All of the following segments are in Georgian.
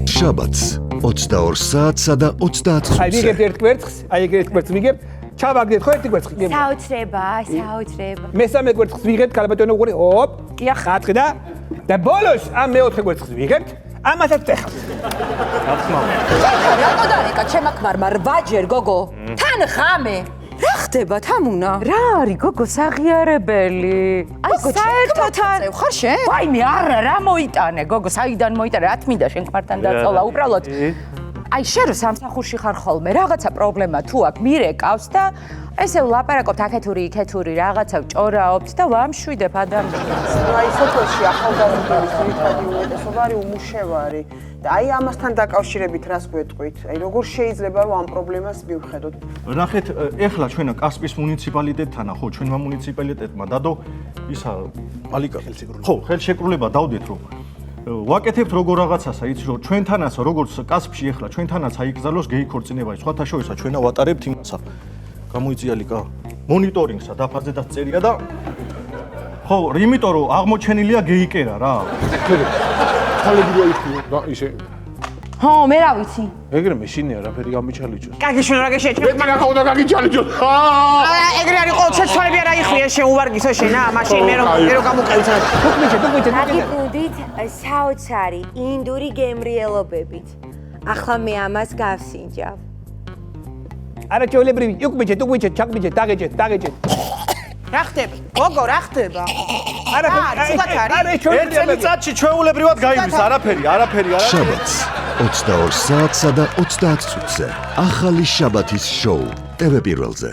შაბათს 22 საათსა და 30 წუთზე. აი ვიგებთ ერთ კვერცხს, აი ეგ ერთ კვერცხს ვიგებთ. ჩავაგდეთ ხო ერთი კვერცხი. საოცრება. მესამე კვერცხს ვიგებთ, კალბატონო უყური. ოპ. ხატყი და ბოლოს ამ მეოთხე კვერცხს ვიგებთ. ამასაც წეხავთ. რატო დარეკა ჩემ ქმარმა 8 ჯერ გოგო? თან ხამე. რა ხდება თამუნა? რა არის გოგო საღიარებელი? აი საერთოდ ხარ შენ? ვაიმე არა რა მოიტანე გოგო საიდან მოიტანე რა თმინდა შენ ქმართან დაწოლა უბრალოდ აი შენ რო სამსახურში ხარ ხოლმე რაღაცა პრობლემა თუ აქვს მირეკავს და ესე ვლაპარაკობთ აქეთური იქეთური რაღაცა ვჭორაობთ და ვამშვიდებ ადამიანს. აი სოფელში ახალგაზრდების ძირითადი უმეტესობა არის უმუშევარი და აი ამასთან დაკავშირებით რას გვეტყვით? აი როგორ შეიძლება რომ ამ პრობლემას მივხედოთ? ნახეთ, ეხლა ჩვენა კასპის მუნიციპალიტეტთანა, ხო, ჩვენმა მუნიციპალიტეტმა დადო ისა ალიკა ხელშეკრულება. ხო, ხელშეკრულება დავდეთ რომ ვაკეთებთ როგორ რაღაცასა, იცი რომ ჩვენთანაც როგორც კასპში ეხლა ჩვენთანაც აიგზავნოს გეი ქორწინებაში, სხვათა შორისა ჩვენა ვატარებთ იმასა. გამოიწიალიკა მონიტორინგსა დაფარზედაც წერია და ხო, იმიტომ რომ აღმოჩენილია გეიკერა რა. ხალებია ისე ხო, მე რა ვიცი. ეგრე მეშინია რაფერი გამიჩალიჯოს. კაგიშვილ რა გეშეჭმე? მე რა ხაუდა გაგიჩალიჯოს. ეგრე არის ყოველ ცეცხლები არა იხვია შენ უვარგისო შენ მაშინ მე რომ გამოყევით. თუქმიჩე. აგიბუდით საოცარი ინდური გემრიელობებით. ახლა მე ამას გავსინჯავ. არა ჩოლებრივი, იუკმიჩე, ჩაკმიჩე, დაგეჭეთ. რა ხდება? გოგო, რა ხდება? არა, ერთ წელიწადში ჩვეულებრივად გაივლის, არაფერი. შაბათს 22 საათსა და 30 წუთზე. ახალი შაბათის შოუ TV პირველზე.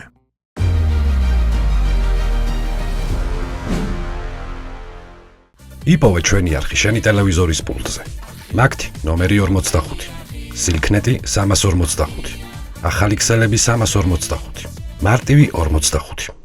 იპოვე ჩვენი არხი შენი ტელევიზორის პულტზე. მაგთი ნომერი 45. სილქნეტი 345. ახალი ქსელები 345. მარტივი 45.